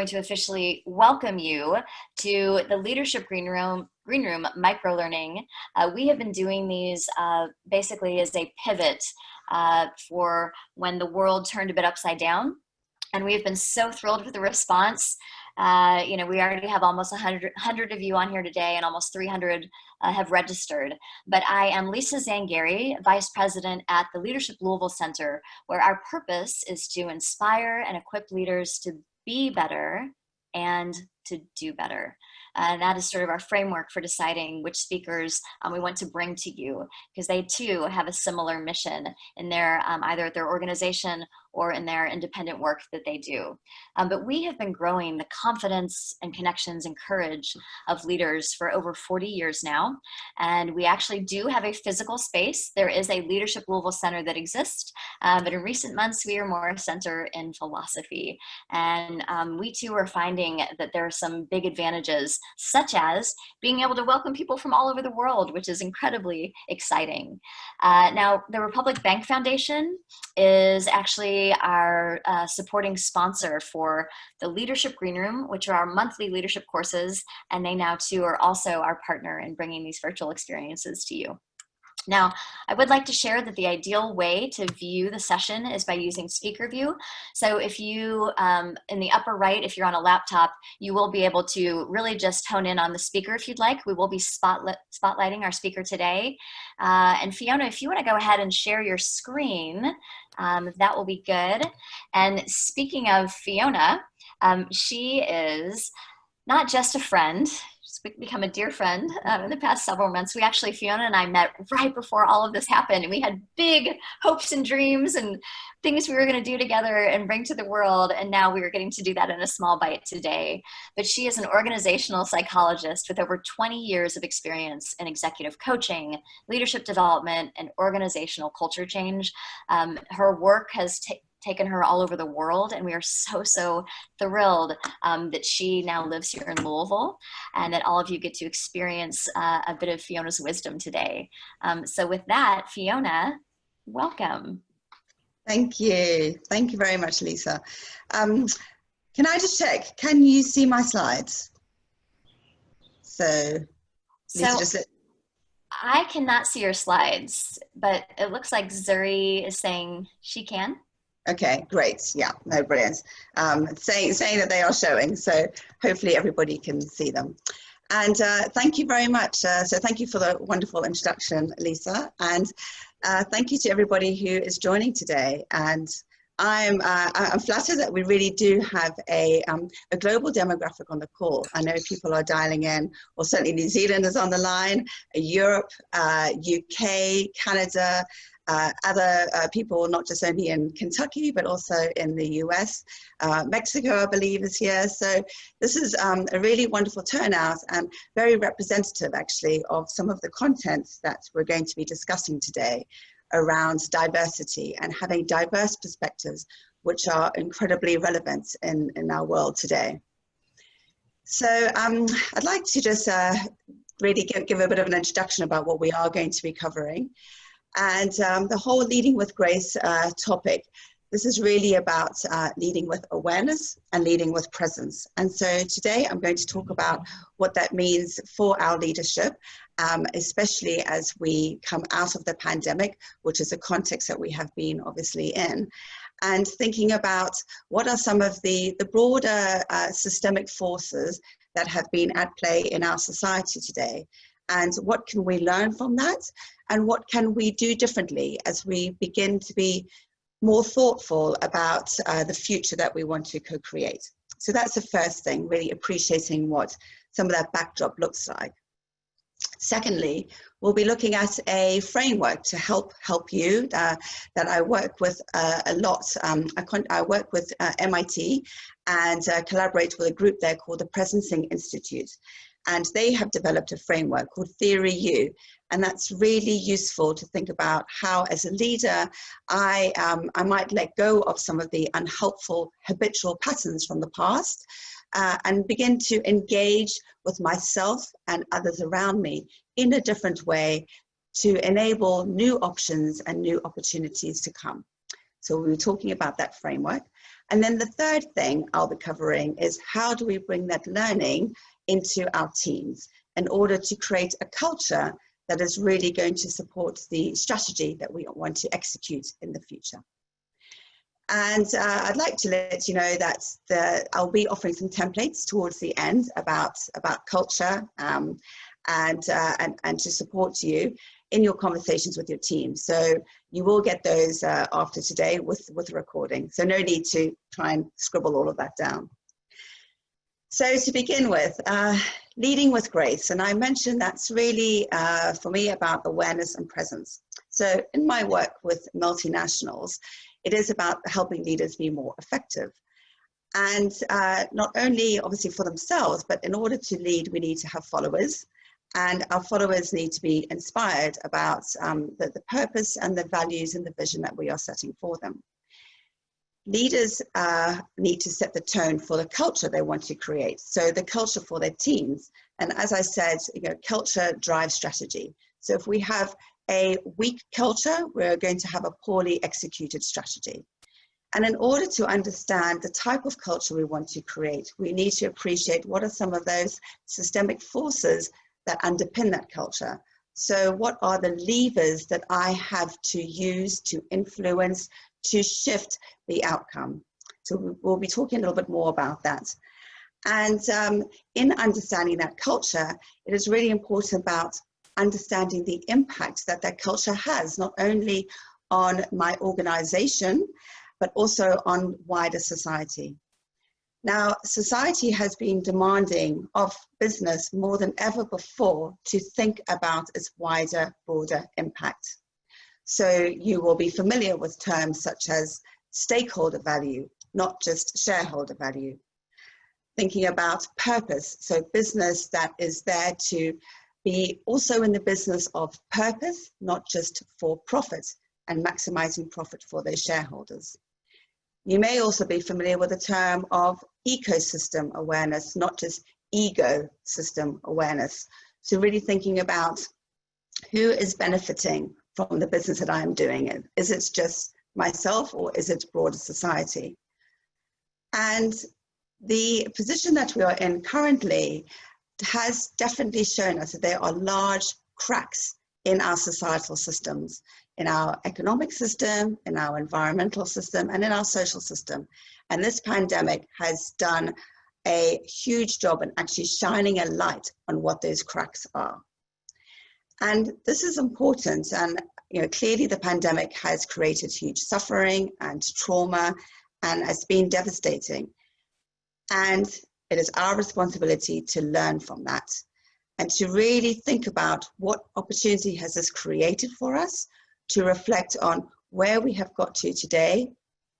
to officially welcome you to the Leadership Green Room Microlearning. We have been doing these basically as a pivot for when the world turned a bit upside down. And we have been so thrilled with the response. We already have almost 100 of you on here today, and almost 300 have registered. But I am Lisa Zangari, Vice President at the Leadership Louisville Center, where our purpose is to inspire and equip leaders to be better and to do better. That is sort of our framework for deciding which speakers we want to bring to you, because they too have a similar mission in their either their organization or in their independent work that they do. But we have been growing the confidence and connections and courage of leaders for over 40 years now. And we actually do have a physical space. There is a Leadership Louisville Center that exists, but in recent months, we are more a center in philosophy. And we too are finding that there are some big advantages, such as being able to welcome people from all over the world, which is incredibly exciting. Now, the Republic Bank Foundation is actually our supporting sponsor for the Leadership Green Room, which are our monthly leadership courses, and they now too are also our partner in bringing these virtual experiences to you. Now, I would like to share that the ideal way to view the session is by using Speaker View. So if you, in the upper right, if you're on a laptop, you will be able to really just hone in on the speaker if you'd like. We will be spotlighting our speaker today. And Fiona, if you want to go ahead and share your screen, that will be good. And speaking of Fiona, she is not just a friend. She's become a dear friend in the past several months. Fiona and I met right before all of this happened, and we had big hopes and dreams and things we were going to do together and bring to the world, and now we are getting to do that in a small bite today. But she is an organizational psychologist with over 20 years of experience in executive coaching, leadership development, and organizational culture change. Her work has taken her all over the world, and we are so thrilled that she now lives here in Louisville, and that all of you get to experience a bit of Fiona's wisdom today. So with that, Fiona, welcome. Thank you very much, Lisa. Can I just check, can you see my slides? So Lisa, I cannot see your slides, but it looks like Zuri is saying she can. Okay, great. Yeah, no, brilliant. Saying that they are showing, so hopefully everybody can see them. And thank you very much. So thank you for the wonderful introduction, Lisa. And thank you to everybody who is joining today. And I'm flattered that we really do have a global demographic on the call. I know people are dialing in, or certainly New Zealand is on the line, Europe, UK, Canada, other people, not just only in Kentucky, but also in the US. Mexico, I believe, is here. So this is a really wonderful turnout and very representative, actually, of some of the contents that we're going to be discussing today around diversity and having diverse perspectives, which are incredibly relevant in our world today. So I'd like to just really give a bit of an introduction about what we are going to be covering. And the whole Leading with Grace topic, this is really about leading with awareness and leading with presence. And so today I'm going to talk about what that means for our leadership, especially as we come out of the pandemic, which is a context that we have been obviously in, and thinking about what are some of the broader systemic forces that have been at play in our society today. And what can we learn from that? And what can we do differently as we begin to be more thoughtful about the future that we want to co-create? So that's the first thing, really appreciating what some of that backdrop looks like. Secondly, we'll be looking at a framework to help you that I work with a lot. I work with MIT and collaborate with a group there called the Presencing Institute. And they have developed a framework called Theory U. And that's really useful to think about how, as a leader, I might let go of some of the unhelpful habitual patterns from the past and begin to engage with myself and others around me in a different way to enable new options and new opportunities to come. So we were talking about that framework. And then the third thing I'll be covering is how do we bring that learning into our teams in order to create a culture that is really going to support the strategy that we want to execute in the future. And I'd like to let you know that I'll be offering some templates towards the end about culture and to support you in your conversations with your team. So you will get those after today with the recording. So no need to try and scribble all of that down. So to begin with, leading with grace. And I mentioned that's really, for me, about awareness and presence. So in my work with multinationals, it is about helping leaders be more effective. And not only obviously for themselves, but in order to lead, we need to have followers. And our followers need to be inspired about the purpose and the values and the vision that we are setting for them. Leaders need to set the tone for the culture they want to create, so the culture for their teams. And as I said, culture drives strategy. So if we have a weak culture, we're going to have a poorly executed strategy. And in order to understand the type of culture we want to create, we need to appreciate what are some of those systemic forces that underpin that culture. So what are the levers that I have to use to influence, to shift the outcome? So we'll be talking a little bit more about that. And in understanding that culture, it is really important about understanding the impact that that culture has, not only on my organization, but also on wider society. Now, society has been demanding of business more than ever before to think about its wider, broader impact. So you will be familiar with terms such as stakeholder value, not just shareholder value. Thinking about purpose, so business that is there to be also in the business of purpose, not just for profit and maximizing profit for their shareholders. You may also be familiar with the term of ecosystem awareness, not just ecosystem awareness. So really thinking about who is benefiting from the business that I am doing. Is it just myself or is it broader society? And the position that we are in currently has definitely shown us that there are large cracks in our societal systems, in our economic system, in our environmental system, and in our social system. And this pandemic has done a huge job in actually shining a light on what those cracks are. And this is important, and clearly the pandemic has created huge suffering and trauma and has been devastating. And it is our responsibility to learn from that and to really think about what opportunity has this created for us, to reflect on where we have got to today,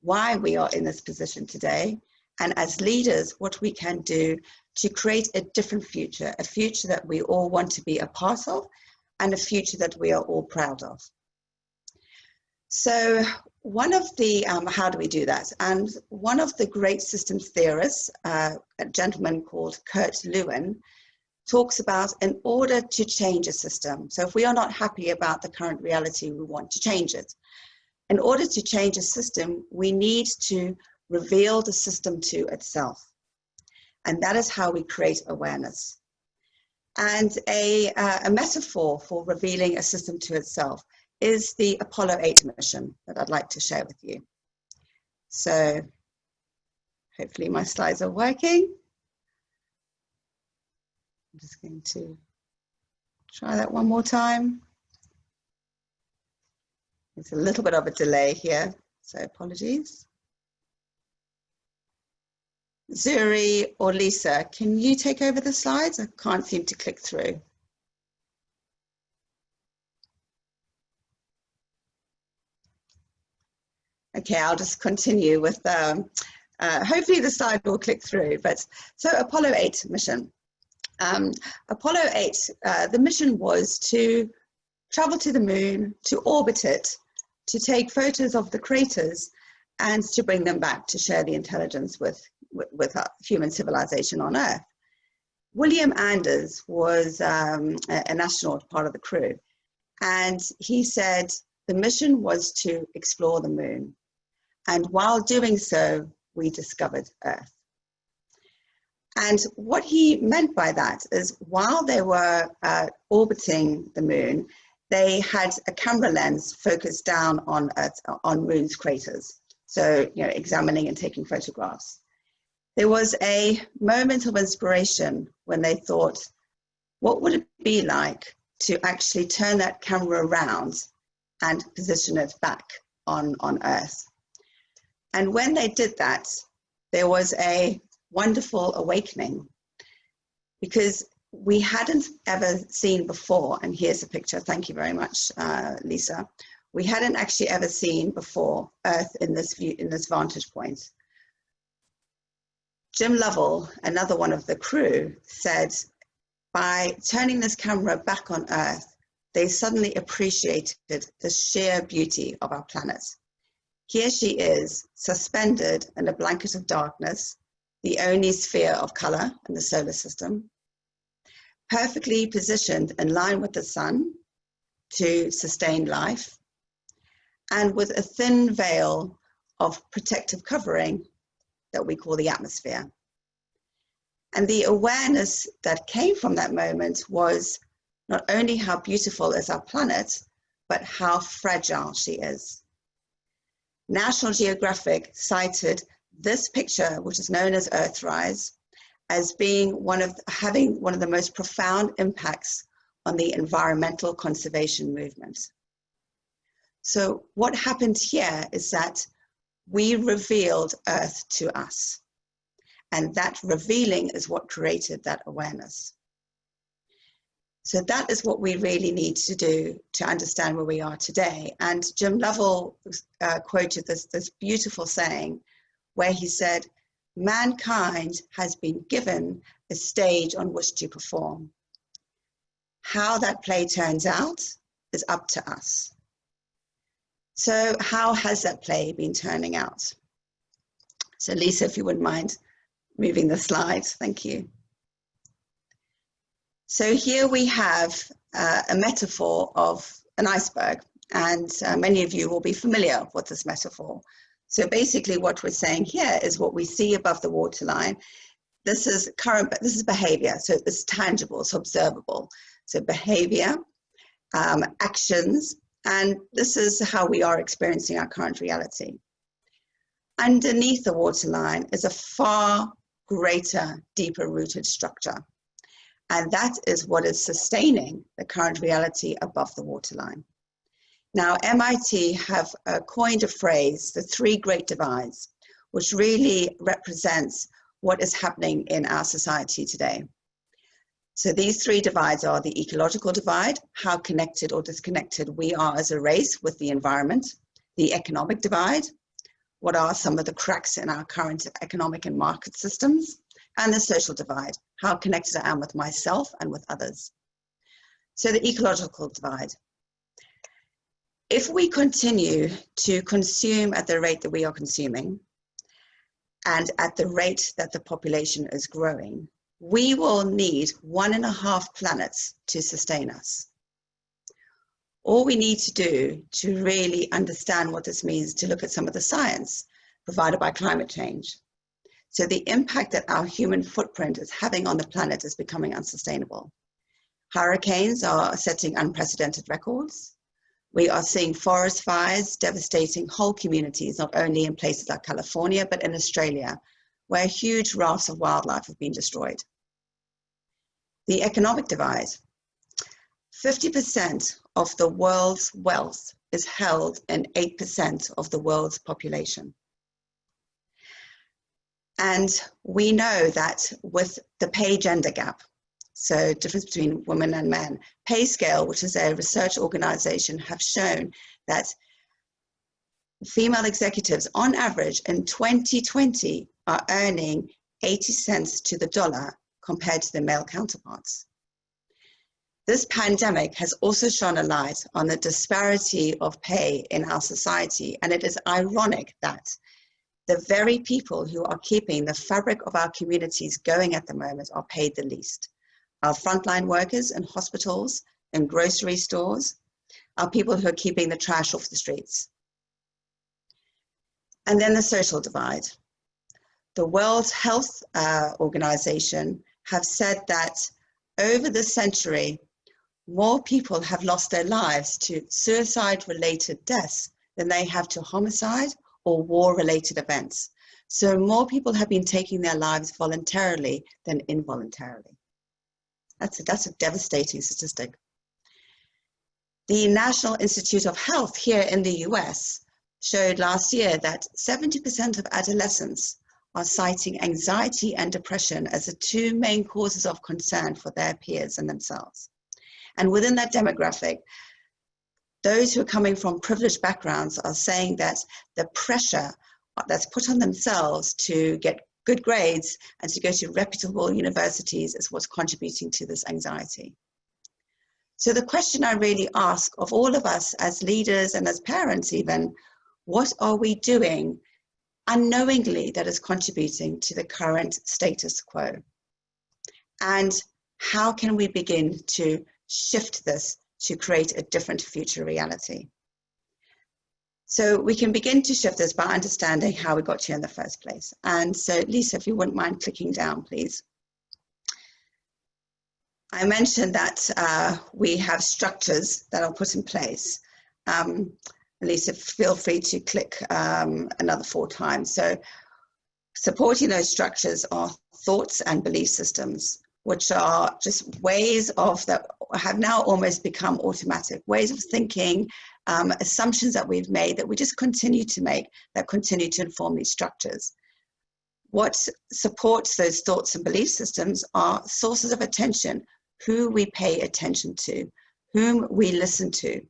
why we are in this position today, and as leaders, what we can do to create a different future, a future that we all want to be a part of, and a future that we are all proud of. So one of the, how do we do that? And one of the great systems theorists, a gentleman called Kurt Lewin, talks about in order to change a system. So if we are not happy about the current reality, we want to change it. In order to change a system, we need to reveal the system to itself. And that is how we create awareness. And a metaphor for revealing a system to itself is the Apollo 8 mission that I'd like to share with you. So hopefully my slides are working. I'm just going to try that one more time. There's a little bit of a delay here, so apologies. Zuri or Lisa, can you take over the slides? I can't seem to click through. Okay, I'll just continue with, hopefully the slide will click through. But so Apollo 8 mission. Apollo 8, the mission was to travel to the moon, to orbit it, to take photos of the craters, and to bring them back to share the intelligence with human civilization on Earth. William Anders was an astronaut, part of the crew, and he said the mission was to explore the moon. And while doing so, we discovered Earth. And what he meant by that is while they were orbiting the moon, they had a camera lens focused down on Earth, on Moon's craters. So, you know, examining and taking photographs. There was a moment of inspiration when they thought, what would it be like to actually turn that camera around and position it back on Earth? And when they did that, there was a wonderful awakening, because we hadn't ever seen before, and here's a picture, thank you very much, Lisa. We hadn't actually ever seen before Earth in this view, in this vantage point. Jim Lovell, another one of the crew, said by turning this camera back on Earth, they suddenly appreciated the sheer beauty of our planet. Here she is, suspended in a blanket of darkness, the only sphere of color in the solar system, perfectly positioned in line with the sun to sustain life, and with a thin veil of protective covering that we call the atmosphere. And the awareness that came from that moment was not only how beautiful is our planet, but how fragile she is. National Geographic cited this picture, which is known as Earthrise, as being having one of the most profound impacts on the environmental conservation movement. So what happened here is that we revealed Earth to us, and that revealing is what created that awareness. So that is what we really need to do to understand where we are today. And Jim Lovell quoted this beautiful saying where he said, mankind has been given a stage on which to perform. How that play turns out is up to us. So how has that play been turning out? So Lisa, if you wouldn't mind moving the slides, thank you. So here we have a metaphor of an iceberg, and many of you will be familiar with this metaphor. So basically what we're saying here is what we see above the waterline. This is behavior, so it's tangible, it's observable. So behavior, actions, and this is how we are experiencing our current reality. Underneath the waterline is a far greater, deeper rooted structure. And that is what is sustaining the current reality above the waterline. Now, MIT have coined a phrase, the three great divides, which really represents what is happening in our society today. So these three divides are the ecological divide, how connected or disconnected we are as a race with the environment, the economic divide, what are some of the cracks in our current economic and market systems, and the social divide, how connected I am with myself and with others. So the ecological divide. If we continue to consume at the rate that we are consuming, and at the rate that the population is growing, we will need 1.5 planets to sustain us. All we need to do to really understand what this means to look at some of the science provided by climate change. So the impact that our human footprint is having on the planet is becoming unsustainable. Hurricanes are setting unprecedented records. We are seeing forest fires devastating whole communities, not only in places like California, but in Australia, where huge rafts of wildlife have been destroyed. The economic divide. 50% of the world's wealth is held in 8% of the world's population. And we know that with the pay gender gap, so difference between women and men, Pay Scale, which is a research organization, have shown that female executives on average in 2020 are earning 80 cents to the dollar compared to their male counterparts. This pandemic has also shone a light on the disparity of pay in our society, and it is ironic that the very people who are keeping the fabric of our communities going at the moment are paid the least. Our frontline workers in hospitals and grocery stores, our people who are keeping the trash off the streets. And then the social divide. the World Health Organization have said that over the century, more people have lost their lives to suicide-related deaths than they have to homicide or war-related events. So more people have been taking their lives voluntarily than involuntarily. That's a devastating statistic. The National Institute of Health here in the US showed last year that 70% of adolescents are citing anxiety and depression as the two main causes of concern for their peers and themselves. And within that demographic, those who are coming from privileged backgrounds are saying that the pressure that's put on themselves to get good grades and to go to reputable universities is what's contributing to this anxiety. So the question I really ask of all of us as leaders and as parents even, what are we doing unknowingly that is contributing to the current status quo? And how can we begin to shift this to create a different future reality? So we can begin to shift this by understanding how we got here in the first place. And so Lisa, if you wouldn't mind clicking down, please. I mentioned that we have structures that are put in place. Lisa, feel free to click another 4 times. So supporting those structures are thoughts and belief systems, which are just ways of that have now almost become automatic, ways of thinking, assumptions that we've made that we just continue to make that continue to inform these structures. What supports those thoughts and belief systems are sources of attention, who we pay attention to, whom we listen to,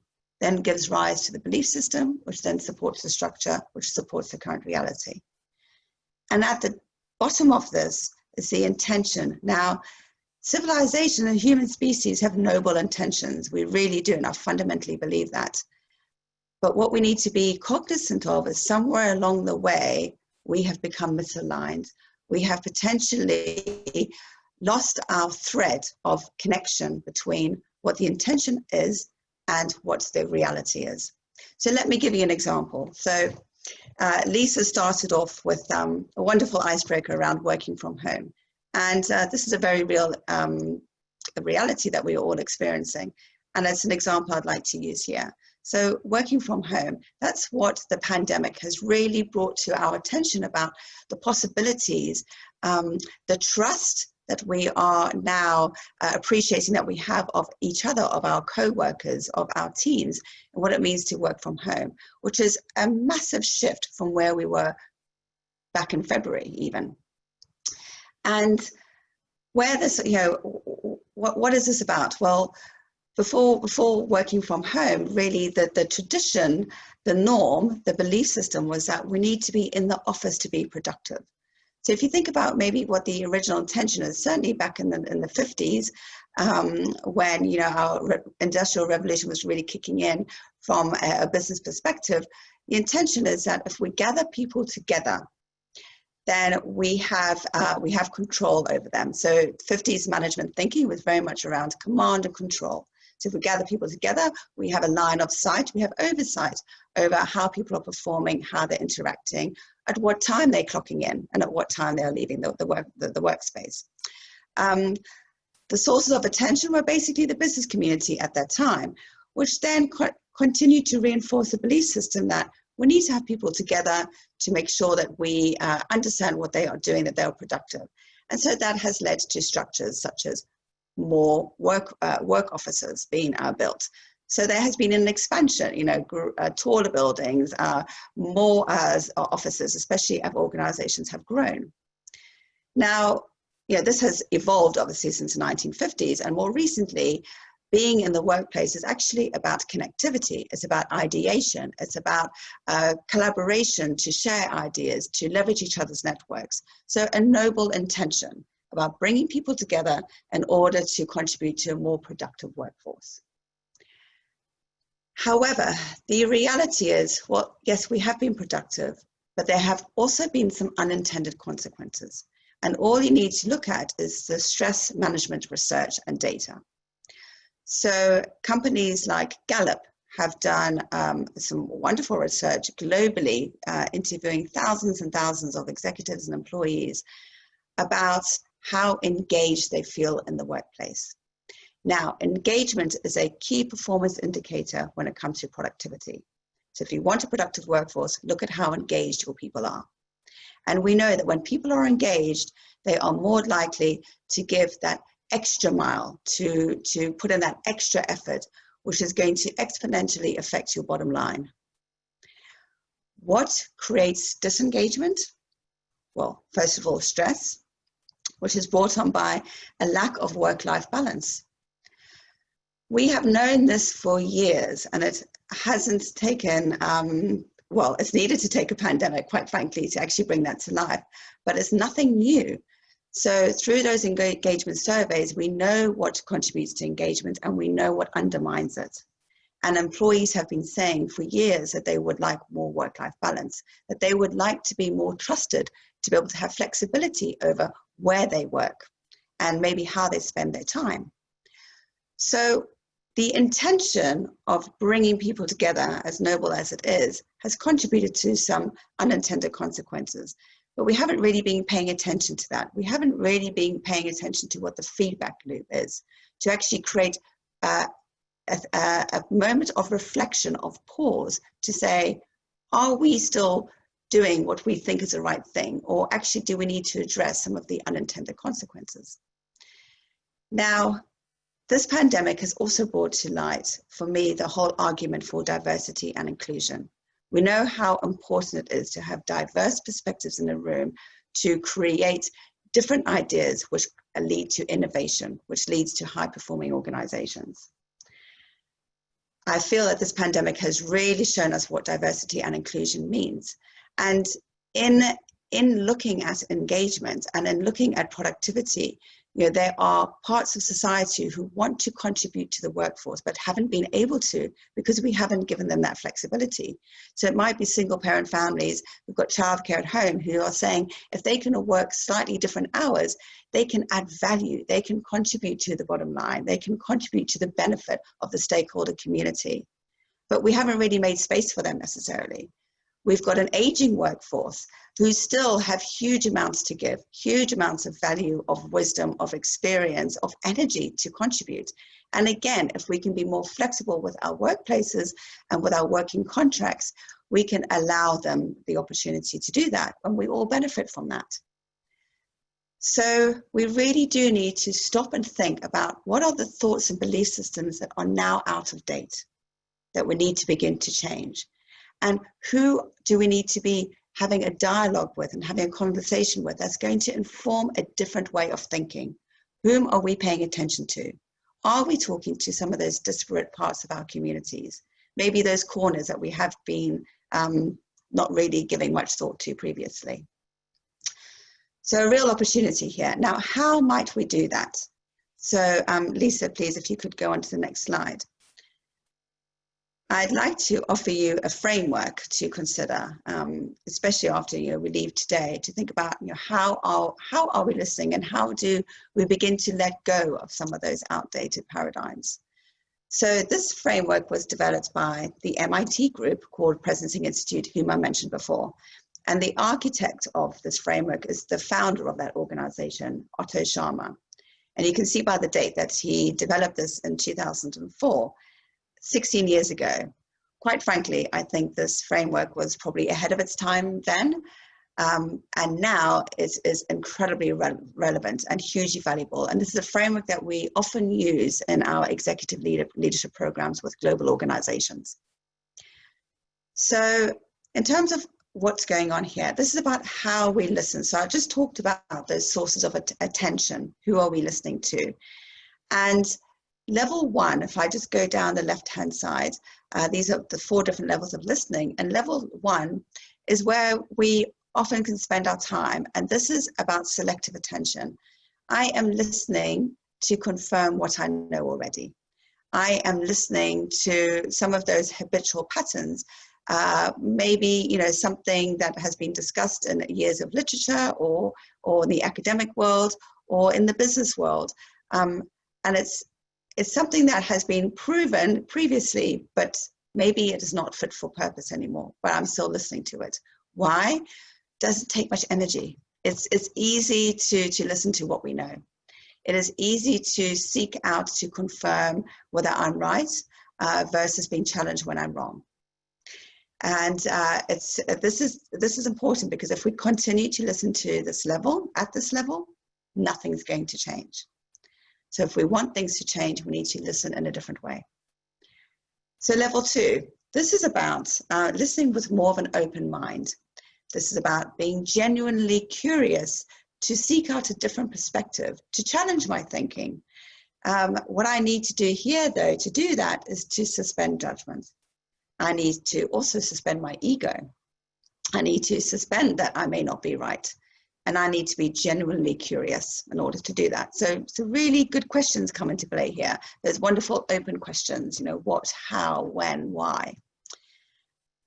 then gives rise to the belief system, which then supports the structure, which supports the current reality. And at the bottom of this is the intention. Now, civilization and human species have noble intentions. We really do, and I fundamentally believe that. But what we need to be cognizant of is somewhere along the way, we have become misaligned. We have potentially lost our thread of connection between what the intention is and what the reality is. So let me give you an example. So Lisa started off with a wonderful icebreaker around working from home. And this is a very real reality that we're all experiencing. And it's an example I'd like to use here. So working from home, that's what the pandemic has really brought to our attention about the possibilities, the trust that we are now appreciating that we have of each other, of our co-workers, of our teams, and what it means to work from home, which is a massive shift from where we were back in February even. And where this, you know, what is this about? Well, before working from home, really the tradition, the norm, the belief system was that we need to be in the office to be productive. So if you think about maybe what the original intention is, certainly back in the 50s, when, you know, our industrial revolution was really kicking in from a business perspective, the intention is that if we gather people together, then we have control over them. So 50s management thinking was very much around command and control. So if we gather people together, we have a line of sight, we have oversight over how people are performing, how they're interacting, at what time they're clocking in, and at what time they're leaving the workspace. The sources of attention were basically the business community at that time, which then continued to reinforce the belief system that we need to have people together to make sure that we understand what they are doing, that they are productive. And so that has led to structures such as more work offices being built. So there has been an expansion, you know, taller buildings, more offices, especially as organizations have grown. Now, you know, this has evolved obviously since the 1950s, and more recently, being in the workplace is actually about connectivity. It's about ideation. It's about collaboration to share ideas, to leverage each other's networks. So a noble intention about bringing people together in order to contribute to a more productive workforce. However, the reality is, well, yes, we have been productive, but there have also been some unintended consequences. And all you need to look at is the stress management research and data. So companies like Gallup have done some wonderful research globally, interviewing thousands and thousands of executives and employees about how engaged they feel in the workplace. Now, engagement is a key performance indicator when it comes to productivity. So if you want a productive workforce, look at how engaged your people are. And we know that when people are engaged, they are more likely to give that extra mile, to put in that extra effort, which is going to exponentially affect your bottom line. What creates disengagement? Well, first of all, stress, which is brought on by a lack of work-life balance. We have known this for years, and it hasn't taken, well, it's needed to take a pandemic, quite frankly, to actually bring that to life, but it's nothing new. So through those engagement surveys, we know what contributes to engagement and we know what undermines it. And employees have been saying for years that they would like more work-life balance, that they would like to be more trusted, to be able to have flexibility over where they work and maybe how they spend their time. So the intention of bringing people together, as noble as it is, has contributed to some unintended consequences. But we haven't really been paying attention to that. We haven't really been paying attention to what the feedback loop is, to actually create a moment of reflection, of pause, to say, are we still doing what we think is the right thing? Or actually, do we need to address some of the unintended consequences? Now, this pandemic has also brought to light, for me, the whole argument for diversity and inclusion. We know how important it is to have diverse perspectives in a room to create different ideas which lead to innovation, which leads to high-performing organizations. I feel that this pandemic has really shown us what diversity and inclusion means. And in looking at engagement and in looking at productivity, you know, there are parts of society who want to contribute to the workforce but haven't been able to because we haven't given them that flexibility. So it might be single parent families who've got childcare at home who are saying if they can work slightly different hours, they can add value, they can contribute to the bottom line, they can contribute to the benefit of the stakeholder community. But we haven't really made space for them necessarily. We've got an aging workforce who still have huge amounts to give, huge amounts of value, of wisdom, of experience, of energy to contribute. And again, if we can be more flexible with our workplaces and with our working contracts, we can allow them the opportunity to do that, and we all benefit from that. So we really do need to stop and think about what are the thoughts and belief systems that are now out of date, that we need to begin to change. And who do we need to be having a dialogue with and having a conversation with that's going to inform a different way of thinking? Whom are we paying attention to? Are we talking to some of those disparate parts of our communities? Maybe those corners that we have been not really giving much thought to previously. So a real opportunity here. Now, how might we do that? So Lisa, please, if you could go on to the next slide. I'd like to offer you a framework to consider, especially after we leave today, to think about how are we listening and how do we begin to let go of some of those outdated paradigms. So this framework was developed by the MIT group called Presencing Institute, whom I mentioned before. And the architect of this framework is the founder of that organization, Otto Scharmer. And you can see by the date that he developed this in 2004. 16 years ago. Quite frankly, I think this framework was probably ahead of its time then, and now it is incredibly relevant and hugely valuable. And this is a framework that we often use in our executive leadership programs with global organizations. So in terms of what's going on here, this is about how we listen. So I just talked about those sources of attention. Who are we listening to? And level one, if I just go down the left-hand side, these are the 4 different levels of listening. And level one is where we often can spend our time. And this is about selective attention. I am listening to confirm what I know already. I am listening to some of those habitual patterns, maybe something that has been discussed in years of literature or in the academic world or in the business world. And it's something that has been proven previously, but Maybe it is not fit for purpose anymore, but I'm still listening to it. Why? Doesn't take much energy. It's easy to listen to what we know. It is easy to seek out to confirm whether I'm right versus being challenged when I'm wrong. And this is important, because if we continue to listen to this level, at this level, nothing's going to change. So if we want things to change, we need to listen in a different way. So level 2, this is about listening with more of an open mind. This is about being genuinely curious, to seek out a different perspective, to challenge my thinking. What I need to do here, though, to do that is to suspend judgment. I need to also suspend my ego. I need to suspend that I may not be right. And I need to be genuinely curious in order to do that. So really good questions come into play here. There's wonderful open questions, what, how, when, why.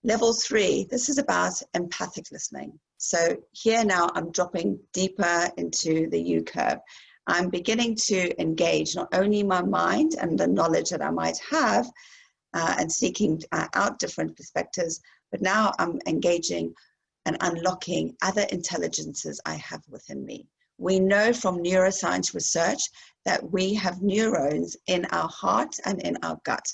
Level 3, this is about empathic listening. So here now I'm dropping deeper into the U curve. I'm beginning to engage not only my mind and the knowledge that I might have and seeking out different perspectives, but now I'm engaging and unlocking other intelligences I have within me. We know from neuroscience research that we have neurons in our heart and in our gut.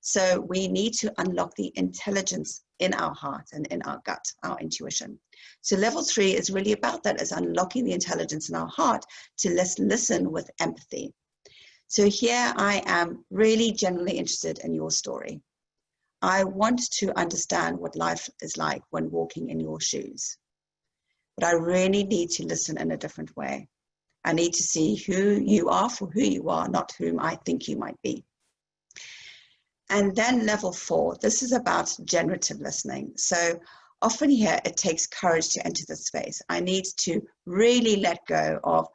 So we need to unlock the intelligence in our heart and in our gut, our intuition. So level 3 is really about that, is unlocking the intelligence in our heart to listen with empathy. So here I am really genuinely interested in your story. I want to understand what life is like when walking in your shoes. But I really need to listen in a different way. I need to see who you are for who you are, not whom I think you might be. And then level 4, this is about generative listening. So often here it takes courage to enter this space. I need to really let go of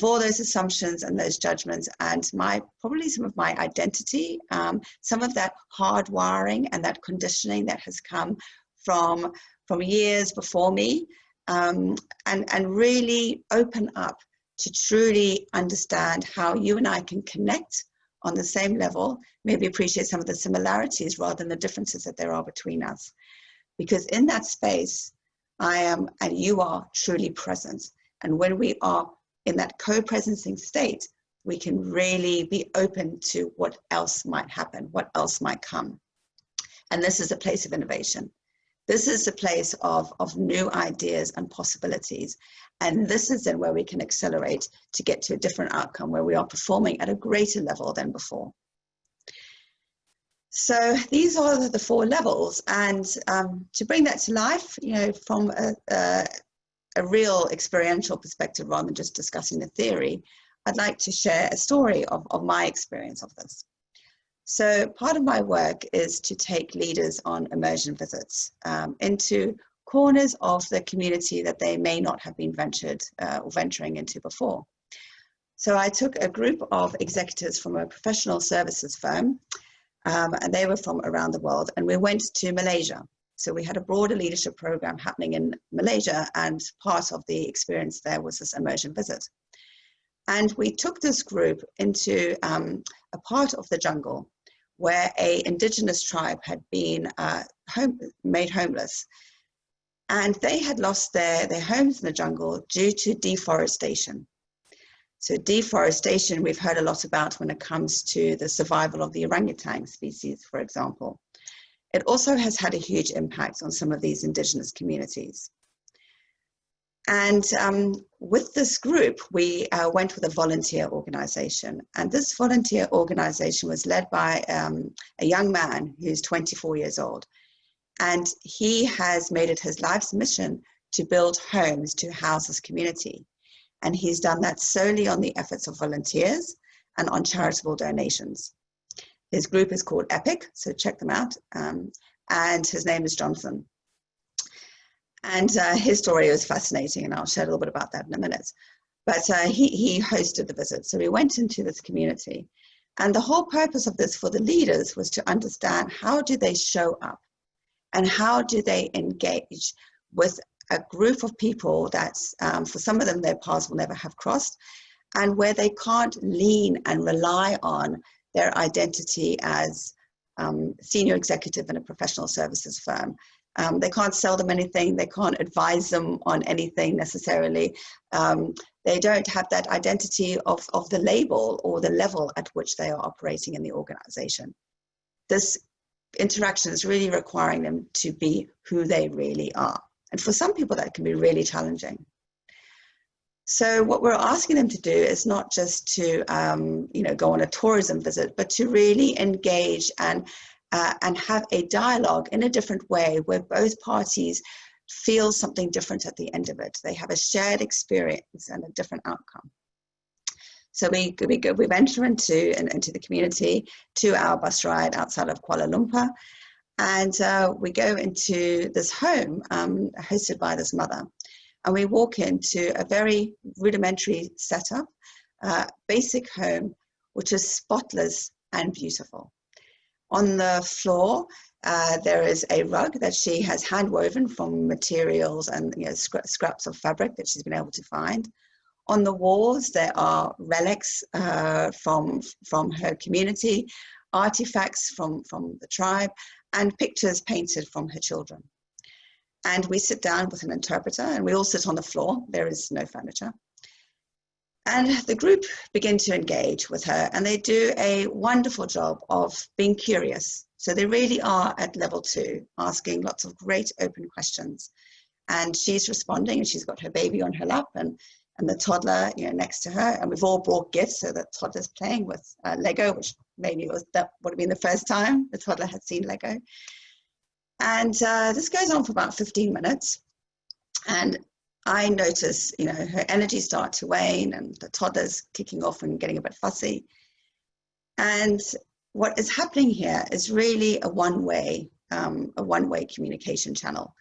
all those assumptions and those judgments and probably some of my identity, some of that hardwiring and that conditioning that has come from years before me, and really open up to truly understand how you and I can connect on the same level, maybe appreciate some of the similarities rather than the differences that there are between us. Because in that space, I am and you are truly present. And when we are in that co-presencing state, we can really be open to what else might happen, what else might come. And this is a place of innovation. This is a place of new ideas and possibilities. And this is then where we can accelerate to get to a different outcome, where we are performing at a greater level than before. So these are the 4 levels. And to bring that to life, from a real experiential perspective rather than just discussing the theory, I'd like to share a story of my experience of this. So part of my work is to take leaders on immersion visits into corners of the community that they may not have been venturing into before. So I took a group of executives from a professional services firm, and they were from around the world, and we went to Malaysia. So we had a broader leadership program happening in Malaysia, and part of the experience there was this immersion visit. And we took this group into a part of the jungle where an indigenous tribe had been made homeless. And they had lost their homes in the jungle due to deforestation. So deforestation, we've heard a lot about when it comes to the survival of the orangutan species, for example. It also has had a huge impact on some of these indigenous communities. And with this group, we went with a volunteer organization. And this volunteer organization was led by a young man who's 24 years old. And he has made it his life's mission to build homes to house his community. And he's done that solely on the efforts of volunteers and on charitable donations. His group is called EPIC, so check them out. And his name is Jonathan. And his story was fascinating, and I'll share a little bit about that in a minute. But he hosted the visit. So we went into this community. And the whole purpose of this for the leaders was to understand how do they show up and how do they engage with a group of people that for some of them their paths will never have crossed, and where they can't lean and rely on their identity as senior executive in a professional services firm. They can't sell them anything. They can't advise them on anything necessarily. They don't have that identity of the label or the level at which they are operating in the organization. This interaction is really requiring them to be who they really are. And for some people, that can be really challenging. So what we're asking them to do is not just to, go on a tourism visit, but to really engage and have a dialogue in a different way where both parties feel something different at the end of it. They have a shared experience and a different outcome. So we venture into the community, 2-hour bus ride outside of Kuala Lumpur, and we go into this home hosted by this mother. And we walk into a very rudimentary setup, basic home, which is spotless and beautiful. On the floor, there is a rug that she has hand woven from materials and scraps of fabric that she's been able to find. On the walls, there are relics from her community, artifacts from the tribe, and pictures painted from her children. And we sit down with an interpreter, and we all sit on the floor. There is no furniture. And the group begin to engage with her, and they do a wonderful job of being curious. So they really are at level 2, asking lots of great open questions. And she's responding, and she's got her baby on her lap and the toddler next to her. And we've all brought gifts, so the toddler's playing with Lego, which maybe that would have been the first time the toddler had seen Lego. And this goes on for about 15 minutes. And I notice, her energy start to wane and the toddler's kicking off and getting a bit fussy. And what is happening here is really a one-way communication channel.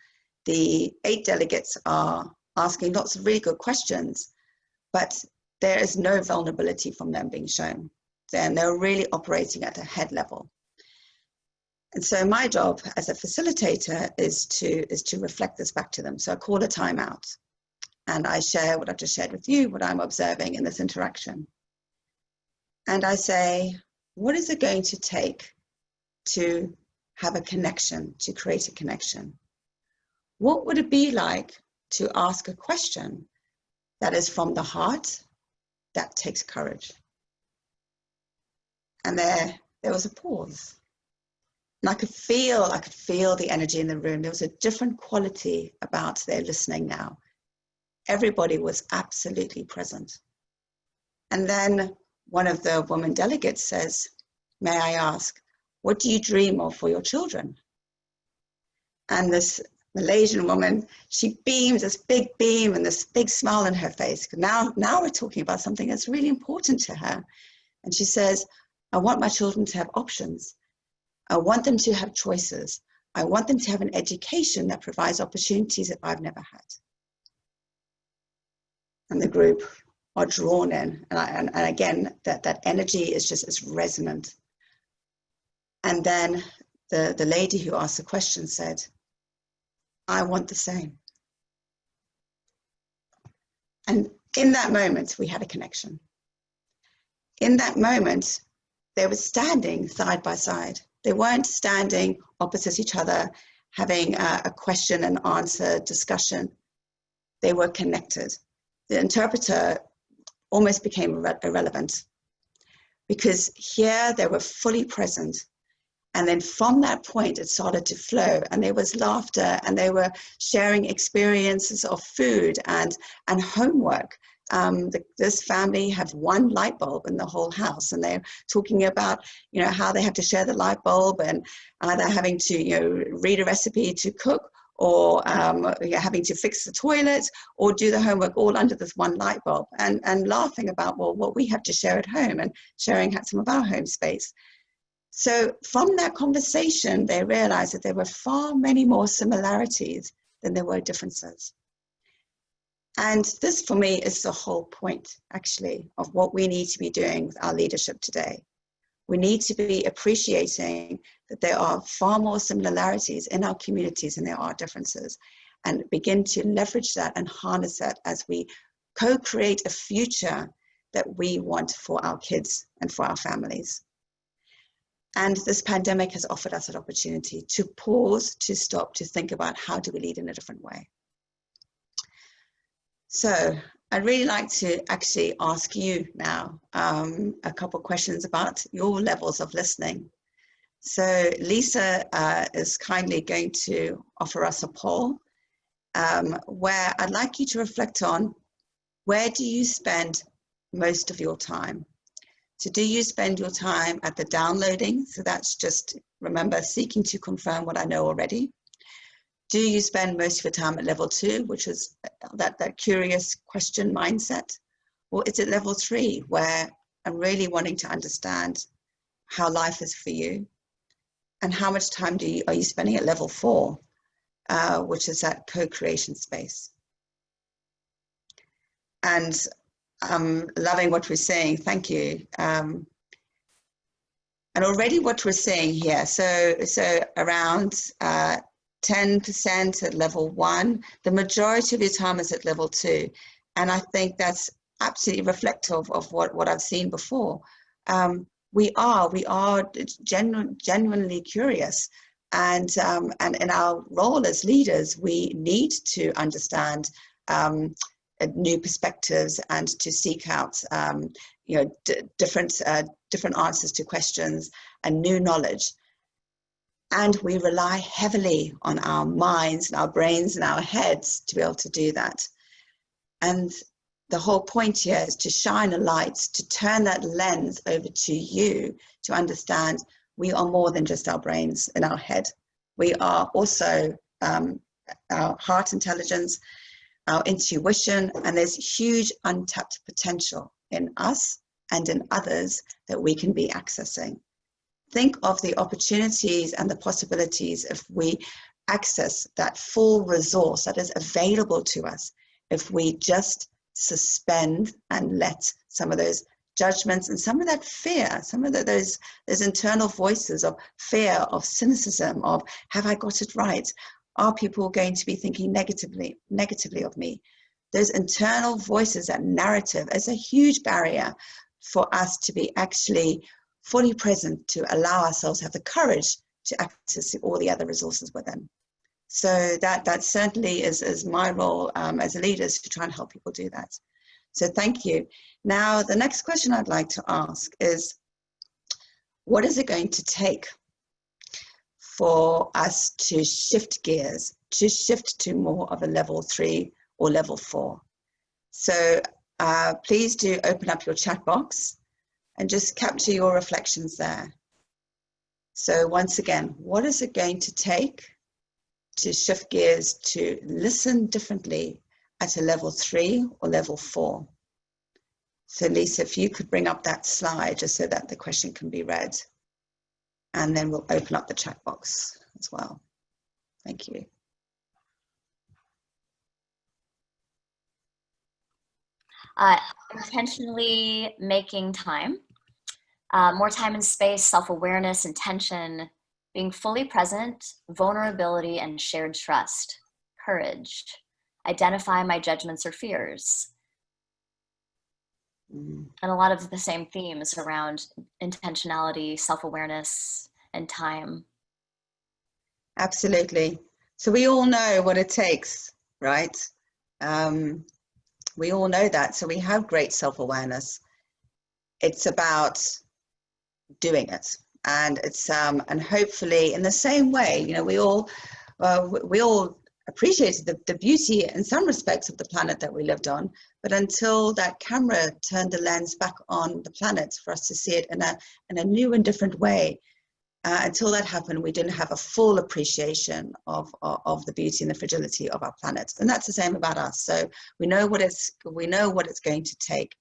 The 8 delegates are asking lots of really good questions, but there is no vulnerability from them being shown. And they're really operating at a head level. And so my job as a facilitator is to reflect this back to them. So I call a timeout and I share what I've just shared with you, what I'm observing in this interaction. And I say, what is it going to take to have a connection, to create a connection? What would it be like to ask a question that is from the heart, that takes courage? And there was a pause. And I could feel the energy in the room. There was a different quality about their listening now. Everybody was absolutely present. And then one of the women delegates says, may I ask, what do you dream of for your children? And this Malaysian woman, she beams this big beam and this big smile on her face. Now we're talking about something that's really important to her. And she says, I want my children to have options. I want them to have choices. I want them to have an education that provides opportunities that I've never had. And the group are drawn in. And again, that energy is resonant. And then the lady who asked the question said, I want the same. And in that moment, we had a connection. In that moment, they were standing side by side. They weren't standing opposite each other, having a question and answer discussion. They were connected. The interpreter almost became irrelevant because here they were fully present. And then from that point, it started to flow, and there was laughter, and they were sharing experiences of food and homework. This family have one light bulb in the whole house, and they're talking about, how they have to share the light bulb, and either having to, read a recipe to cook, or having to fix the toilet, or do the homework all under this one light bulb, and laughing about, well, what we have to share at home, and sharing some of our home space. So from that conversation, they realized that there were far many more similarities than there were differences. And this, for me, is the whole point, actually, of what we need to be doing with our leadership today. We need to be appreciating that there are far more similarities in our communities than there are differences, and begin to leverage that and harness that as we co-create a future that we want for our kids and for our families. And this pandemic has offered us an opportunity to pause, to stop, to think about how do we lead in a different way. So I'd really like to actually ask you now a couple of questions about your levels of listening. So Lisa is kindly going to offer us a poll where I'd like you to reflect on, where do you spend most of your time? So do you spend your time at the downloading? So that's just, remember, seeking to confirm what I know already. Do you spend most of your time at level 2, which is that curious question mindset? Or is it level 3, where I'm really wanting to understand how life is for you? And how much time are you spending at level 4, which is that co-creation space? And I'm loving what we're saying. Thank you. And already what we're seeing here, so around 10% at level 1, the majority of your time is at level 2. And I think that's absolutely reflective of what I've seen before. We are genuinely curious. And in our role as leaders, we need to understand new perspectives and to seek out different answers to questions and new knowledge. And we rely heavily on our minds and our brains and our heads to be able to do that. And the whole point here is to shine a light, to turn that lens over to you, to understand we are more than just our brains and our head. We are also our heart intelligence, our intuition, and there's huge untapped potential in us and in others that we can be accessing. Think of the opportunities and the possibilities if we access that full resource that is available to us, if we just suspend and let some of those judgments and some of that fear, some of those internal voices of fear, of cynicism, of have I got it right? Are people going to be thinking negatively of me? Those internal voices, that narrative, is a huge barrier for us to be actually fully present, to allow ourselves to have the courage to access all the other resources within. So that certainly is my role as a leader, is to try and help people do that. So thank you. Now, the next question I'd like to ask is, what is it going to take for us to shift gears, to shift to more of a level 3 or level 4? So please do open up your chat box and just capture your reflections there. So once again, what is it going to take to shift gears, to listen differently at a level 3 or level 4? So Lisa, if you could bring up that slide just so that the question can be read, and then we'll open up the chat box as well. Thank you. Intentionally making time, more time and space, self-awareness, intention, being fully present, vulnerability, and shared trust, courage, identify my judgments or fears. And a lot of the same themes around intentionality, self-awareness, and time. Absolutely. So we all know what it takes, right? We all know that. So we have great self-awareness. It's about doing it. And it's and hopefully in the same way, you know, we all appreciated the beauty in some respects of the planet that we lived on, but until that camera turned the lens back on the planet for us to see it in a new and different way, until that happened, we didn't have a full appreciation of the beauty and the fragility of our planet. And that's the same about us. So we know what it's going to take.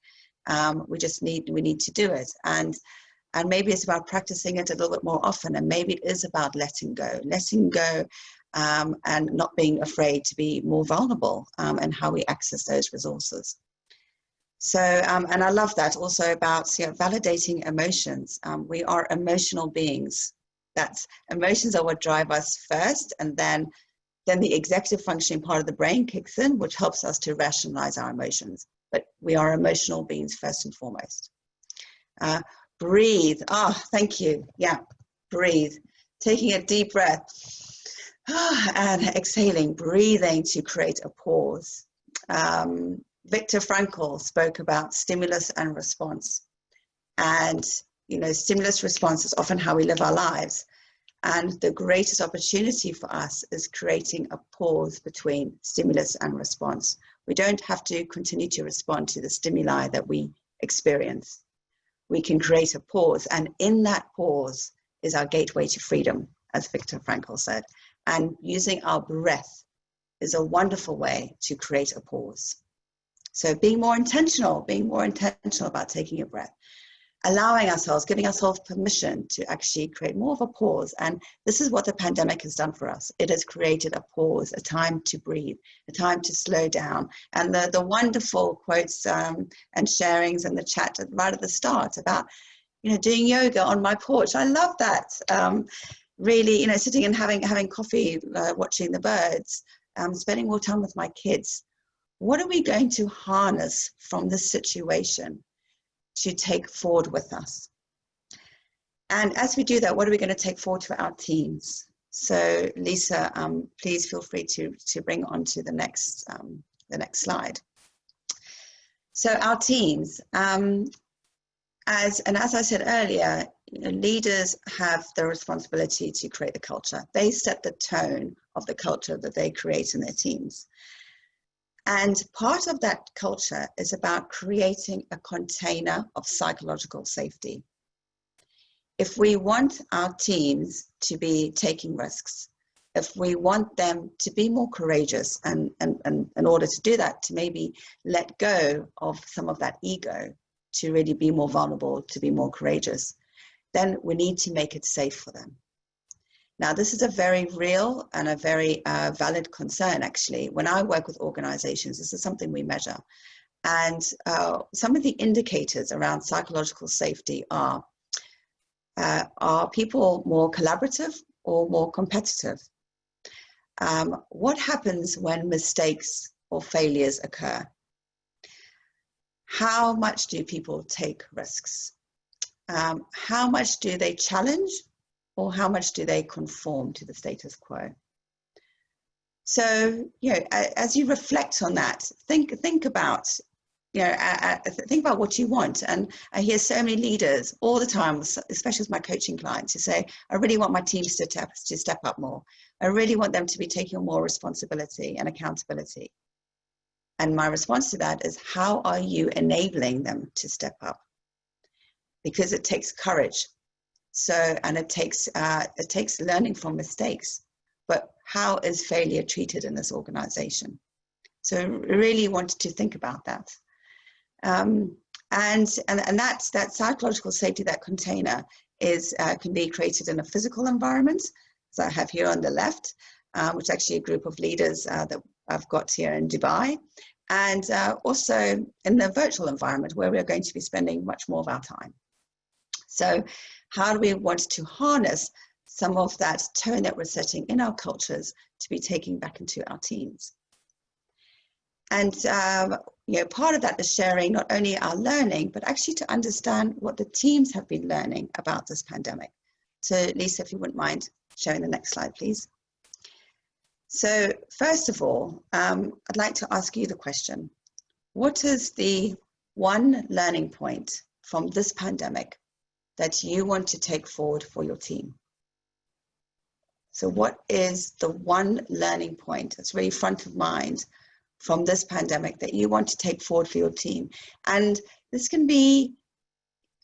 We need to do it. And maybe it's about practicing it a little bit more often, and maybe it is about letting go, and not being afraid to be more vulnerable and how we access those resources. So, and I love that also about validating emotions. We are emotional beings. Emotions are what drive us first, and then the executive functioning part of the brain kicks in, which helps us to rationalize our emotions. But we are emotional beings first and foremost. Breathe. Thank you. Yeah. breathe, taking a deep breath and exhaling, breathing to create a pause. Viktor Frankl spoke about stimulus and response. And, stimulus response is often how we live our lives. And the greatest opportunity for us is creating a pause between stimulus and response. We don't have to continue to respond to the stimuli that we experience. We can create a pause, and in that pause is our gateway to freedom, as Viktor Frankl said. And using our breath is a wonderful way to create a pause. So being more intentional about taking a breath, allowing ourselves, giving ourselves permission to actually create more of a pause. And this is what the pandemic has done for us. It has created a pause, a time to breathe, a time to slow down. And the wonderful quotes and sharings in the chat right at the start about, doing yoga on my porch. I love that. Really, sitting and having coffee, watching the birds, spending more time with my kids. What are we going to harness from this situation to take forward with us? And as we do that, what are we going to take forward to our teams? So Lisa, please feel free to bring on to the next slide. So our teams, as I said earlier, leaders have the responsibility to create the culture. They set the tone of the culture that they create in their teams. And part of that culture is about creating a container of psychological safety. If we want our teams to be taking risks, if we want them to be more courageous, and in order to do that, to maybe let go of some of that ego, to really be more vulnerable, to be more courageous, then we need to make it safe for them. Now, this is a very real and a very valid concern, actually. When I work with organizations, this is something we measure. And some of the indicators around psychological safety are people more collaborative or more competitive? What happens when mistakes or failures occur? How much do people take risks? How much do they challenge, or how much do they conform to the status quo? So, as you reflect on that, think about, think about what you want. And I hear so many leaders all the time, especially with my coaching clients, who say, I really want my teams to step up more. I really want them to be taking on more responsibility and accountability. And my response to that is, how are you enabling them to step up? Because it takes courage. So, and it takes learning from mistakes. But how is failure treated in this organization? So really wanted to think about that. And that psychological safety, that container, can be created in a physical environment. So I have here on the left, which is actually a group of leaders that I've got here in Dubai. And also in the virtual environment, where we're going to be spending much more of our time. So how do we want to harness some of that tone that we're setting in our cultures to be taking back into our teams? And part of that is sharing not only our learning, but actually to understand what the teams have been learning about this pandemic. So Lisa, if you wouldn't mind showing the next slide, please. So first of all, I'd like to ask you the question: what is the one learning point from this pandemic that you want to take forward for your team? So what is the one learning point that's really front of mind from this pandemic that you want to take forward for your team? And this can be,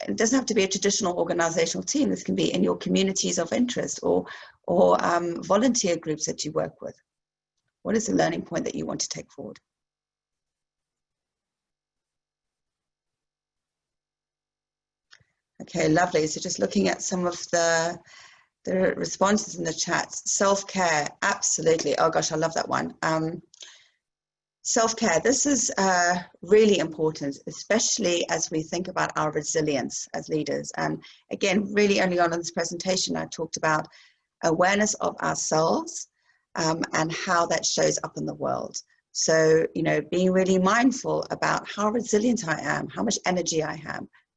it doesn't have to be a traditional organizational team. This can be in your communities of interest or volunteer groups that you work with. What is the learning point that you want to take forward? Okay, lovely. So just looking at some of the responses in the chat. Self-care, absolutely. Oh gosh, I love that one. Self-care, this is really important, especially as we think about our resilience as leaders. And again, really early on in this presentation, I talked about awareness of ourselves and how that shows up in the world. So, being really mindful about how resilient I am, how much energy I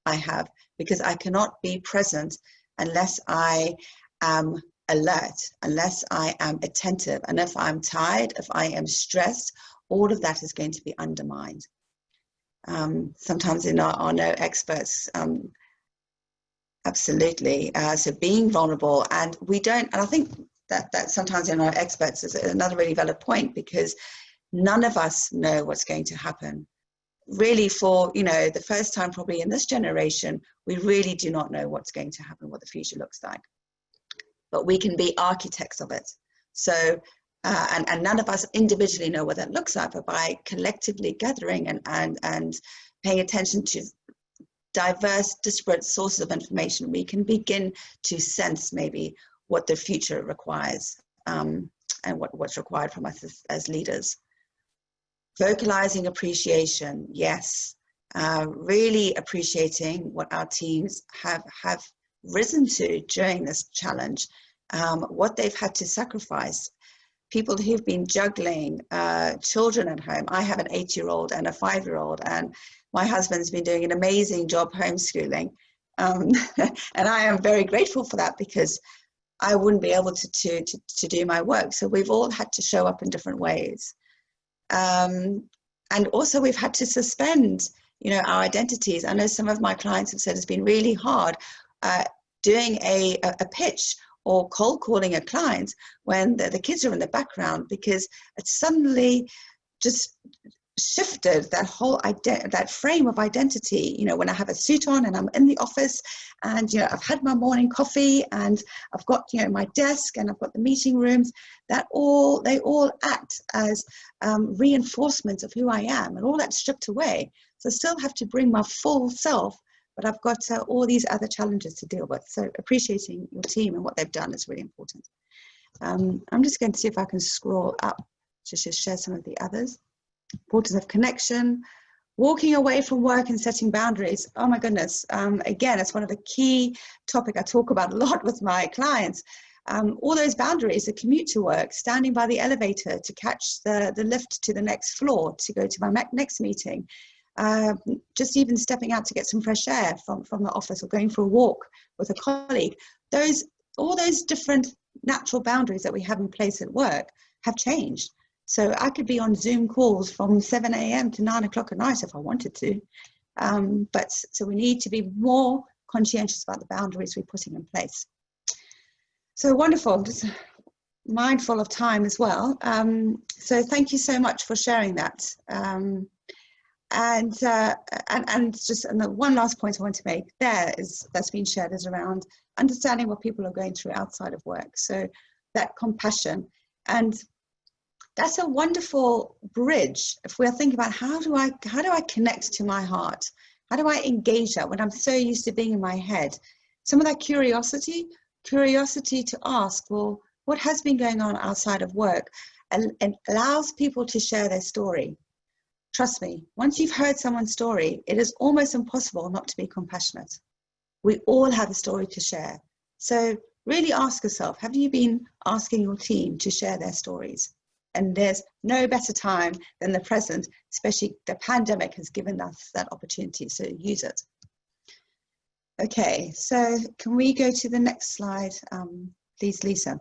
have, because I cannot be present unless I am alert, unless I am attentive, and if I'm tired, if I am stressed, all of that is going to be undermined. Sometimes in our no experts, absolutely. So being vulnerable, and we don't, and I think that sometimes in our experts is another really valid point, because none of us know what's going to happen. Really, for the first time probably in this generation, we really do not know what's going to happen, what the future looks like. But we can be architects of it. So, and none of us individually know what that looks like, but by collectively gathering and paying attention to diverse, disparate sources of information, we can begin to sense maybe what the future requires, and what's required from us as leaders. Vocalizing appreciation, yes. Really appreciating what our teams have risen to during this challenge, what they've had to sacrifice. People who've been juggling children at home. I have an 8-year-old and a 5-year-old, and my husband's been doing an amazing job homeschooling. And I am very grateful for that, because I wouldn't be able to do my work. So we've all had to show up in different ways. And also we've had to suspend, our identities. I know some of my clients have said it's been really hard doing a pitch or cold calling a client when the kids are in the background, because it's suddenly just shifted that whole that frame of identity. When I have a suit on and I'm in the office, and I've had my morning coffee, and I've got my desk, and I've got the meeting rooms, they all act as reinforcement of who I am, and all that's stripped away. So I still have to bring my full self, but I've got all these other challenges to deal with. So appreciating your team and what they've done is really important. I'm just going to see if I can scroll up to just share some of the others. Importance of connection, walking away from work and setting boundaries. Oh my goodness. Again, it's one of the key topics I talk about a lot with my clients. All those boundaries, the commute to work, standing by the elevator to catch the lift to the next floor, to go to my next meeting, just even stepping out to get some fresh air from the office, or going for a walk with a colleague. All those different natural boundaries that we have in place at work have changed. So I could be on Zoom calls from 7 a.m. to 9 o'clock at night if I wanted to. So we need to be more conscientious about the boundaries we're putting in place. So wonderful, just mindful of time as well. So thank you so much for sharing that. And the one last point I want to make that's been shared is around understanding what people are going through outside of work. So that compassion, and that's a wonderful bridge. If we're thinking about how do I connect to my heart? How do I engage that when I'm so used to being in my head? Some of that curiosity to ask, well, what has been going on outside of work, and allows people to share their story. Trust me, once you've heard someone's story, it is almost impossible not to be compassionate. We all have a story to share. So really ask yourself, have you been asking your team to share their stories? And there's no better time than the present, especially the pandemic has given us that opportunity, so use it. Okay, so can we go to the next slide, please, Lisa?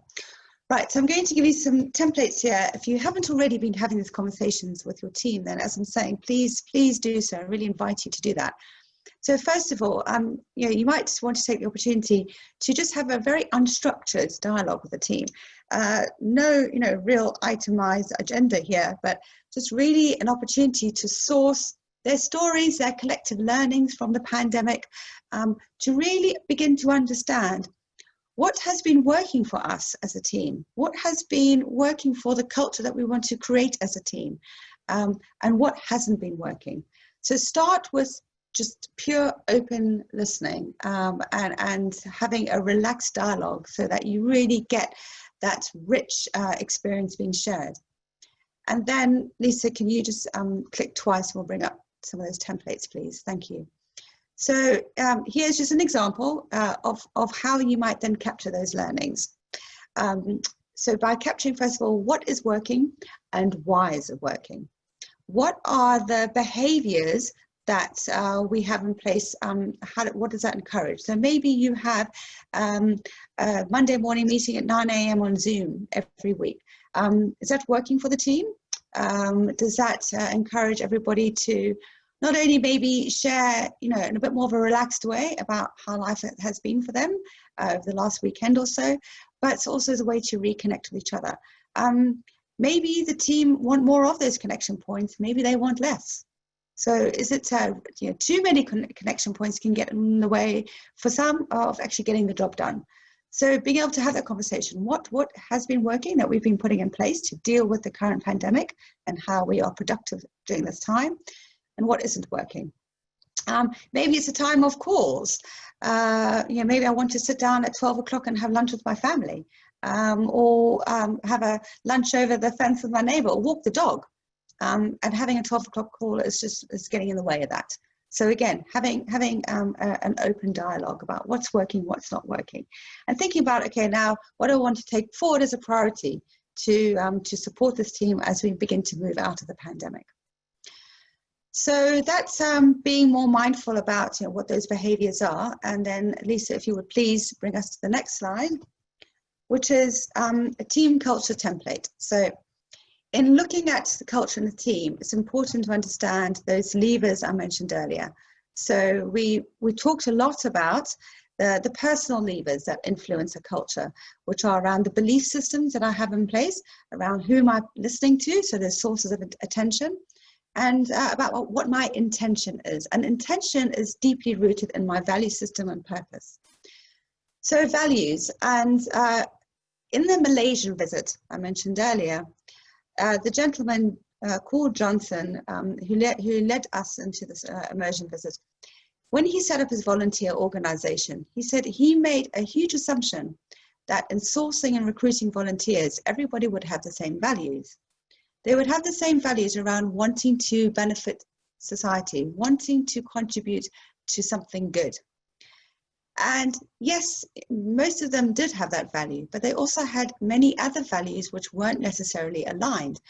Right, so I'm going to give you some templates here. If you haven't already been having these conversations with your team, then as I'm saying, please do so. I really invite you to do that. So first of all, you might want to take the opportunity to just have a very unstructured dialogue with the team. No, real itemized agenda here, but just really an opportunity to source their stories, their collective learnings from the pandemic, to really begin to understand what has been working for us as a team, what has been working for the culture that we want to create as a team, and what hasn't been working. So start with just pure open listening, and having a relaxed dialogue so that you really get that rich experience being shared. And then, Lisa, can you just click twice and we'll bring up some of those templates, please? Thank you. So here's just an example of how you might then capture those learnings. So by capturing, first of all, what is working and why is it working? What are the behaviors that we have in place, what does that encourage? So maybe you have a Monday morning meeting at 9 a.m. on Zoom every week. Is that working for the team? Does that encourage everybody to not only maybe share, in a bit more of a relaxed way about how life has been for them over the last weekend or so, but it's also as a way to reconnect with each other. Maybe the team want more of those connection points. Maybe they want less. So is it, too many connection points can get in the way for some of actually getting the job done. So being able to have that conversation, what has been working that we've been putting in place to deal with the current pandemic and how we are productive during this time, and what isn't working. Maybe it's a time of calls. Maybe I want to sit down at 12 o'clock and have lunch with my family, or have a lunch over the fence with my neighbor, or walk the dog. And having a 12 o'clock call is getting in the way of that. So again, having an open dialogue about what's working, what's not working, and thinking about, okay, now what do I want to take forward as a priority to support this team as we begin to move out of the pandemic. So that's being more mindful about what those behaviors are. And then Lisa, if you would please bring us to the next slide, which is a team culture template. So in looking at the culture in the team, it's important to understand those levers I mentioned earlier. So we talked a lot about the personal levers that influence a culture, which are around the belief systems that I have in place, around who am I listening to, so there's sources of attention, and about what my intention is. And intention is deeply rooted in my value system and purpose. So values, and in the Malaysian visit I mentioned earlier, the gentleman called Johnson, who led us into this immersion visit, when he set up his volunteer organization, he said he made a huge assumption that in sourcing and recruiting volunteers, everybody would have the same values. They would have the same values around wanting to benefit society, wanting to contribute to something good. And yes, most of them did have that value, but they also had many other values which weren't necessarily aligned.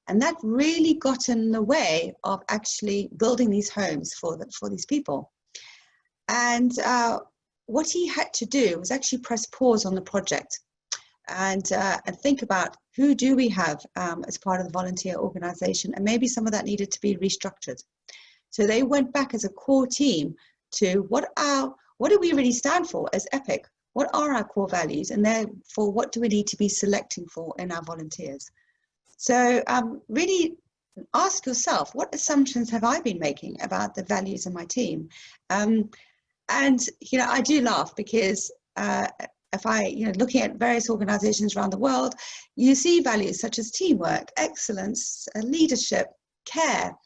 And that really got in the way of actually building these homes for these people. And what he had to do was actually press pause on the project and think about who do we have as part of the volunteer organization, and maybe some of that needed to be restructured. So they went back as a core team to what do we really stand for as EPIC? What are our core values? And therefore, what do we need to be selecting for in our volunteers? So really ask yourself, what assumptions have I been making about the values of my team? And, I do laugh because if looking at various organizations around the world, you see values such as teamwork, excellence, leadership, care,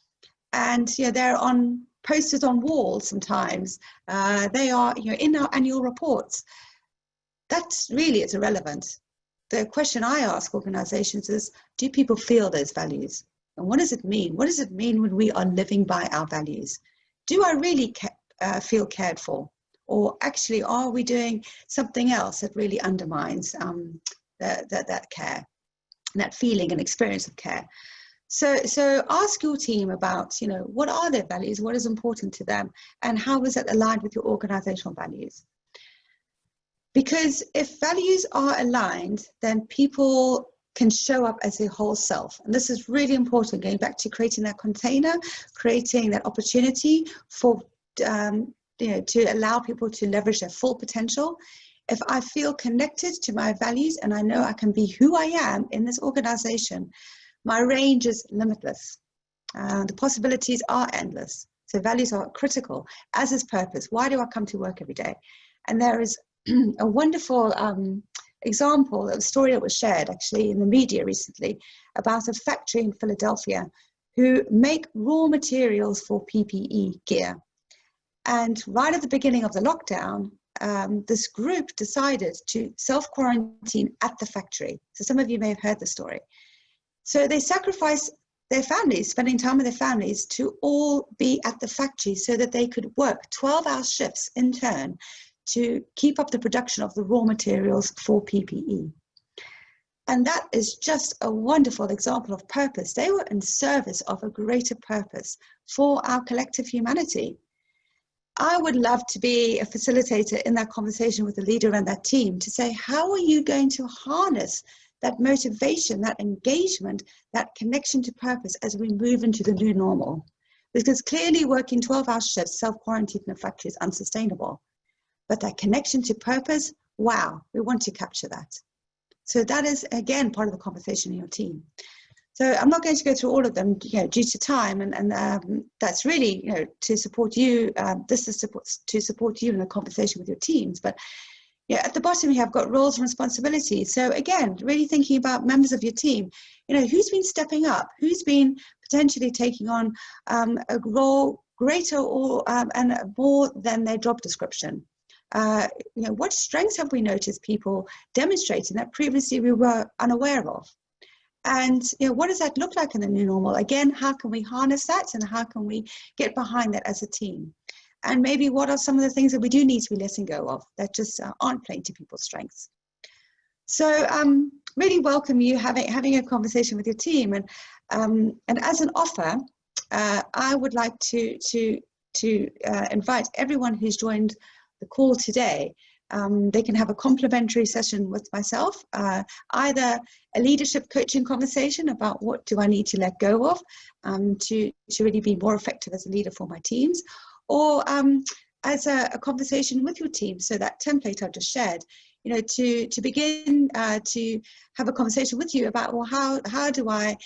and they're on posted on walls sometimes. They are in our annual reports. That's really, it's irrelevant. The question I ask organizations is, do people feel those values? And what does it mean? What does it mean when we are living by our values? Do I really feel cared for? Or actually, are we doing something else that really undermines that care, that feeling and experience of care? So ask your team about, what are their values, what is important to them, and how is that aligned with your organizational values? Because if values are aligned, then people can show up as their whole self. And this is really important, going back to creating that container, creating that opportunity for, to allow people to leverage their full potential. If I feel connected to my values and I know I can be who I am in this organization, my range is limitless. The possibilities are endless. So values are critical, as is purpose. Why do I come to work every day? And there is a wonderful example, a story that was shared actually in the media recently about a factory in Philadelphia who make raw materials for PPE gear. And right at the beginning of the lockdown, this group decided to self-quarantine at the factory. So some of you may have heard the story. So they sacrificed their families, spending time with their families, to all be at the factory so that they could work 12-hour shifts in turn to keep up the production of the raw materials for PPE. And that is just a wonderful example of purpose. They were in service of a greater purpose for our collective humanity. I would love to be a facilitator in that conversation with the leader and that team to say, how are you going to harness that motivation, that engagement, that connection to purpose as we move into the new normal? Because clearly working 12-hour shifts, self-quarantined in a factory is unsustainable. But that connection to purpose, wow, we want to capture that. So that is, again, part of the conversation in your team. So I'm not going to go through all of them, due to time, and that's really, to support you. This is to support you in a conversation with your teams. But at the bottom here, I've got roles and responsibilities. So again, really thinking about members of your team. Who's been stepping up? Who's been potentially taking on a role greater or and more than their job description? What strengths have we noticed people demonstrating that previously we were unaware of? And what does that look like in the new normal? Again, how can we harness that, and how can we get behind that as a team? And maybe what are some of the things that we do need to be letting go of that just aren't playing to people's strengths? So really welcome you having a conversation with your team. And as an offer, I would like to invite everyone who's joined the call today. They can have a complimentary session with myself, either a leadership coaching conversation about what do I need to let go of to really be more effective as a leader for my teams, or as a conversation with your team. So that template I've just shared, to begin to have a conversation with you about, well, how do I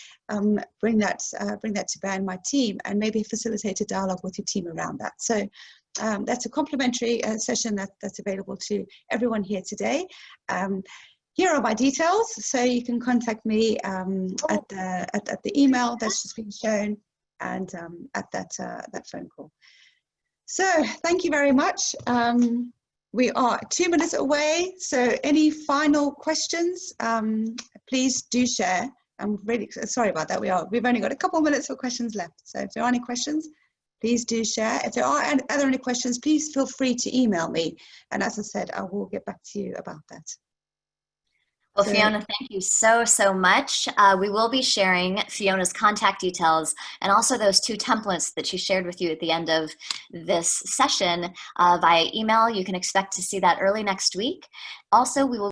bring that to bear in my team, and maybe facilitate a dialogue with your team around that. So that's a complimentary session that's available to everyone here today. Here are my details, so you can contact me at the email that's just been shown, and at that phone call. So thank you very much. We are 2 minutes away, so any final questions, please do share. I'm really sorry about that. We've only got a couple of minutes for questions left. So if there are any questions, please do share. If there are any questions, please feel free to email me. And as I said, I will get back to you about that. Well, Fiona, thank you so much. We will be sharing Fiona's contact details and also those 2 templates that she shared with you at the end of this session via email. You can expect to see that early next week. Also, we will